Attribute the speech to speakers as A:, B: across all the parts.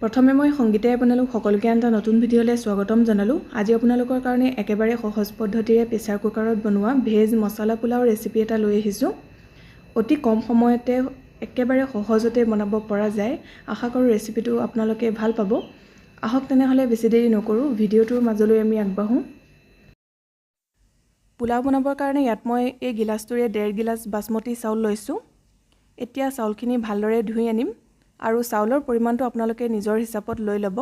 A: প্ৰথমে মই সংগীতাই আপোনালোক সকলোকে এটা নতুন ভিডিঅ'লৈ স্বাগতম জনালোঁ। আজি আপোনালোকৰ কাৰণে একেবাৰে সহজ পদ্ধতিৰে প্ৰেছাৰ কুকাৰত বনোৱা ভেজ মছলা পোলাও ৰেচিপি এটা লৈ আহিছোঁ। অতি কম সময়তে একেবাৰে সহজতে বনাব পৰা যায়। আশা কৰোঁ ৰেচিপিটো আপোনালোকে ভাল পাব। আহক তেনেহ'লে বেছি দেৰি নকৰোঁ, ভিডিঅ'টোৰ মাজলৈ আমি আগবাঢ়োঁ। পোলাও বনাবৰ কাৰণে ইয়াত মই এই গিলাচটোৰে 1.5 গিলাচ বাসমতি চাউল লৈছোঁ। এতিয়া চাউলখিনি ভালদৰে ধুই আনিম আৰু চাউলৰ পৰিমাণটো আপোনালোকে নিজৰ হিচাপত লৈ ল'ব।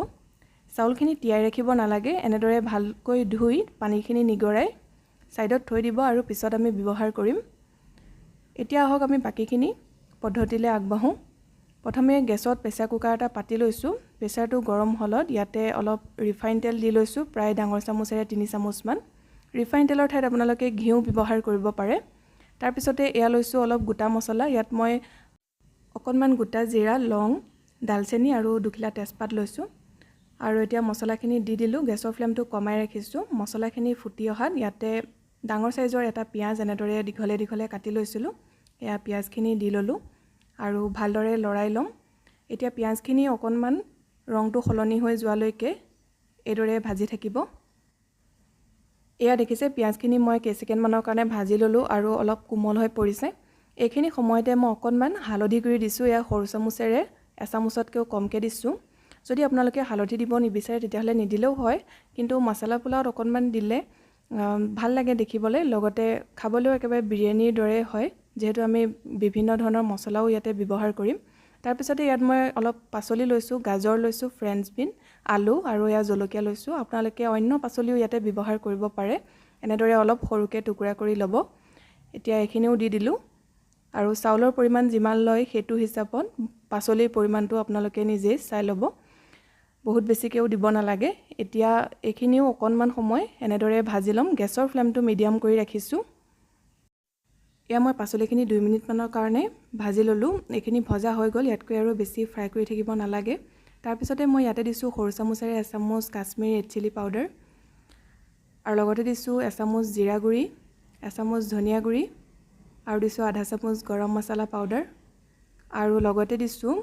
A: চাউলখিনি তিয়াই ৰাখিব নালাগে, এনেদৰে ভালকৈ ধুই পানীখিনি নিগৰাই সাইডত থৈ দিব আৰু পিছত আমি ব্যৱহাৰ কৰিম। এতিয়া আহক আমি বাকিখিনি পদ্ধতিলৈ আগবাঢ়োঁ। প্ৰথমে গেছত প্ৰেছাৰ কুকাৰ এটা পাতি লৈছোঁ। প্ৰেছাৰটো গৰম হ'লত ইয়াতে অলপ ৰিফাইন তেল দি লৈছোঁ, প্ৰায় ডাঙৰ চামুচেৰে 3 চামুচমান। ৰিফাইন তেলৰ ঠাইত আপোনালোকে ঘিউ ব্যৱহাৰ কৰিব পাৰে। তাৰপিছতে এয়া লৈছোঁ অলপ গোটা মছলা। ইয়াত মই অকণমান গোটা জিৰা, লং, দালচেনি আৰু দুখিলা তেজপাত লৈছোঁ। আৰু এতিয়া মছলাখিনি দি দিলোঁ। গেছৰ ফ্লেমটো কমাই ৰাখিছোঁ। মছলাখিনি ফুটি অহাত ইয়াতে ডাঙৰ সাইজৰ এটা পিঁয়াজ এনেদৰে দীঘলে দীঘলে কাটি লৈছিলোঁ। এয়া পিঁয়াজখিনি দি ল'লোঁ আৰু ভালদৰে লৰাই ল'ম। এতিয়া পিঁয়াজখিনি অকণমান ৰংটো সলনি হৈ যোৱালৈকে এইদৰে ভাজি থাকিব। এয়া দেখিছে পিঁয়াজখিনি মই কেইছেকেণ্ডমানৰ কাৰণে ভাজি ল'লোঁ আৰু অলপ কোমল হৈ পৰিছে। এইখিনি সময়তে মই অকণমান হালধি গুড়ি দিছোঁ। এয়া সৰু চামুচেৰে এচামুচতকৈও কমকৈ দিছোঁ। যদি আপোনালোকে হালধি দিব নিবিচাৰে তেতিয়াহ'লে নিদিলেও হয়, কিন্তু মছলা পোলাওত অকণমান দিলে ভাল লাগে দেখিবলৈ, লগতে খাবলৈও একেবাৰে বিৰিয়ানীৰ দৰে হয়, যিহেতু আমি বিভিন্ন ধৰণৰ মছলাও ইয়াতে ব্যৱহাৰ কৰিম। তাৰপিছতে ইয়াত মই অলপ পাচলি লৈছোঁ, গাজৰ লৈছোঁ, ফ্ৰেঞ্চ বিন, আলু আৰু এয়া জলকীয়া লৈছোঁ। আপোনালোকে অন্য পাচলিও ইয়াতে ব্যৱহাৰ কৰিব পাৰে। এনেদৰে অলপ সৰুকৈ টুকুৰা কৰি ল'ব। এতিয়া এইখিনিও দি দিলোঁ আৰু চাউলৰ পৰিমাণ যিমান লয় সেইটো হিচাপত পাচলিৰ পৰিমাণটো আপোনালোকে নিজেই চাই ল'ব। বহুত বেছিকৈও দিব নালাগে। এতিয়া এইখিনিও অকণমান সময় এনেদৰে ভাজি ল'ম। গেছৰ ফ্লেমটো মিডিয়াম কৰি ৰাখিছোঁ। এয়া মই পাচলিখিনি 2 মিনিটমানৰ কাৰণে ভাজি ল'লোঁ। এইখিনি ভজা হৈ গ'ল, ইয়াতকৈ আৰু বেছি ফ্ৰাই কৰি থাকিব নালাগে। তাৰপিছতে মই ইয়াতে দিছোঁ সৰু চামুচেৰে এচামুচ কাশ্মীৰী ৰেড চিলি পাউডাৰ আৰু লগতে দিছোঁ এচামুচ জিৰা গুড়ি, এচামুচ ধনিয়া গুড়ি আৰু দিছোঁ আধা চামুচ গৰম মছলা পাউডাৰ আৰু লগতে দিছোঁ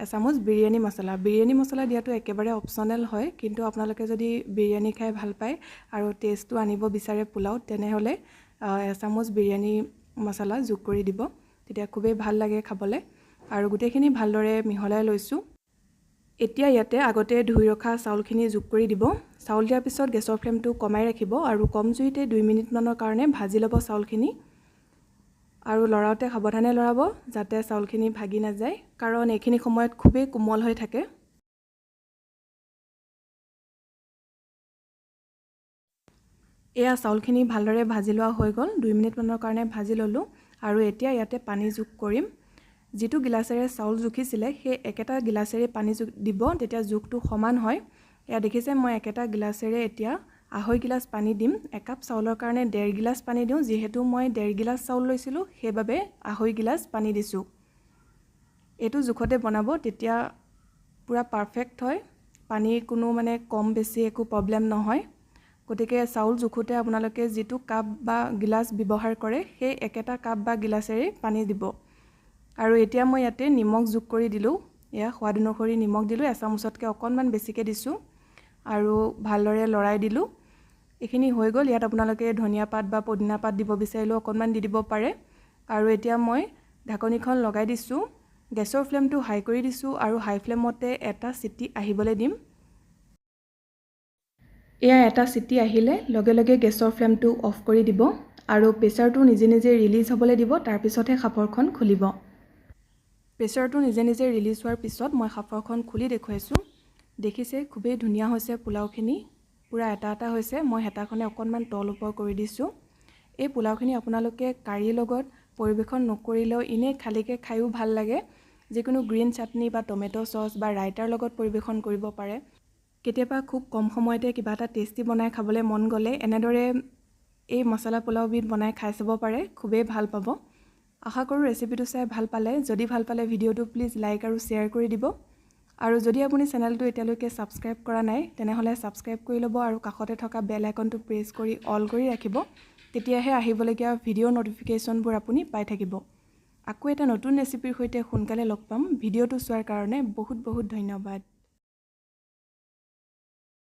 A: এচামুচ বিৰিয়ানী মছলা। বিৰিয়ানী মছলা দিয়াটো একেবাৰে অপশ্যনেল হয়, কিন্তু আপোনালোকে যদি বিৰিয়ানী খাই ভাল পায় আৰু টেষ্টটো আনিব বিচাৰে পোলাওত, তেনেহ'লে এচামুচ বিৰিয়ানী মছলা যোগ কৰি দিব, তেতিয়া খুবেই ভাল লাগে খাবলৈ। আৰু গোটেইখিনি ভালদৰে মিহলাই লৈছোঁ। এতিয়া ইয়াতে আগতে ধুই ৰখা চাউলখিনি যোগ কৰি দিব। চাউল দিয়াৰ পিছত গেছৰ ফ্লেমটো কমাই ৰাখিব আৰু কম জুইতে 2 মিনিটমানৰ কাৰণে ভাজি ল'ব চাউলখিনি। আৰু লৰাওঁতে সাৱধানে লৰাব যাতে চাউলখিনি ভাগি নাযায়, কাৰণ এইখিনি সময়ত খুবেই কোমল হৈ থাকে। এয়া চাউলখিনি ভালদৰে ভাজি লোৱা হৈ গ'ল। 2 মিনিটমানৰ কাৰণে ভাজি ল'লোঁ আৰু এতিয়া ইয়াতে পানী যোগ কৰিম। যিটো গিলাচেৰে চাউল জুখিছিলে সেই একেটা গিলাচেৰে পানী দিব, তেতিয়া জোখটো সমান হয়। এয়া দেখিছে মই একেটা গিলাচেৰে এতিয়া 2.5 গিলাচ পানী দিম। একাপ চাউলৰ কাৰণে 1.5 গিলাচ পানী দিওঁ, যিহেতু মই 1.5 গিলাচ চাউল লৈছিলোঁ, সেইবাবে 2.5 গিলাচ পানী দিছোঁ। এইটো জোখতে বনাব, তেতিয়া পূৰা পাৰফেক্ট হয়। পানীৰ কোনো কম বেছি একো প্ৰব্লেম নহয়। গতিকে চাউল জোখোতে আপোনালোকে যিটো কাপ বা গিলাচ ব্যৱহাৰ কৰে সেই একেটা কাপ বা গিলাচেৰে পানী দিব। আৰু এতিয়া মই ইয়াতে নিমখ যোগ কৰি দিলোঁ। এয়া সোৱাদ অনুসৰি নিমখ দিলোঁ, এচামুচতকৈ অকণমান বেছিকৈ দিছোঁ আৰু ভালদৰে লৰাই দিলোঁ। এইখিনি হৈ গ'ল। ইয়াত আপোনালোকে ধনিয়া পাত বা পদিনা পাত দিব বিচাৰিলেও অকণমান দি দিব পাৰে। আৰু এতিয়া মই ঢাকনিখন লগাই দিছোঁ। গেছৰ ফ্লেমটো হাই কৰি দিছোঁ আৰু হাই ফ্লেমতে এটা চিটি আহিবলৈ দিম। এয়া এটা চিটি আহিলে লগে লগে গেছৰ ফ্লেমটো অফ কৰি দিব আৰু প্ৰেছাৰটো নিজে নিজে ৰিলিজ হ'বলৈ দিব। তাৰপিছতহে সাঁফৰখন খুলিব। প্ৰেছাৰটো নিজে নিজে ৰিলিজ হোৱাৰ পিছত মই সাঁফৰখন খুলি দেখুৱাইছোঁ। দেখিছে খুবেই ধুনীয়া হৈছে পোলাওখিনি, পূৰা এটা এটা হৈছে। মই হেতাখনে অকণমান তল ওপৰ কৰি দিছোঁ। এই পোলাওখিনি আপোনালোকে কাৰীৰ লগত পৰিৱেশন নকৰিলেও এনেই খালীকৈ খায়ো ভাল লাগে। যিকোনো গ্ৰীণ চাটনি বা টমেটো চচ বা ৰাইতাৰ লগত পৰিৱেশন কৰিব পাৰে। কেতিয়াবা খুব কম সময়তে কিবা এটা টেষ্টি বনাই খাবলৈ মন গ'লে এনেদৰে এই মছলা পোলাওবিধ বনাই খাই চাব পাৰে, খুবেই ভাল পাব। আশা কৰোঁ ৰেচিপিটো চাই ভাল পালে। যদি ভাল পালে ভিডিঅ'টো প্লিজ লাইক আৰু শ্বেয়াৰ কৰি দিব। আৰু যদি আপুনি চেনেলটো এতিয়ালৈকে ছাবস্ক্ৰাইব কৰা নাই তেনেহ'লে ছাবস্ক্ৰাইব কৰি ল'ব আৰু কাষতে থকা বেল আইকনটো প্ৰেছ কৰি অল কৰি ৰাখিব। তেতিয়াহে আহিবলগীয়া ভিডিঅ' নটিফিকেশ্যনবোৰ আপুনি পাই থাকিব। আকৌ এটা নতুন ৰেচিপিৰ সৈতে সোনকালে লগ পাম। ভিডিঅ'টো চোৱাৰ কাৰণে বহুত বহুত ধন্যবাদ।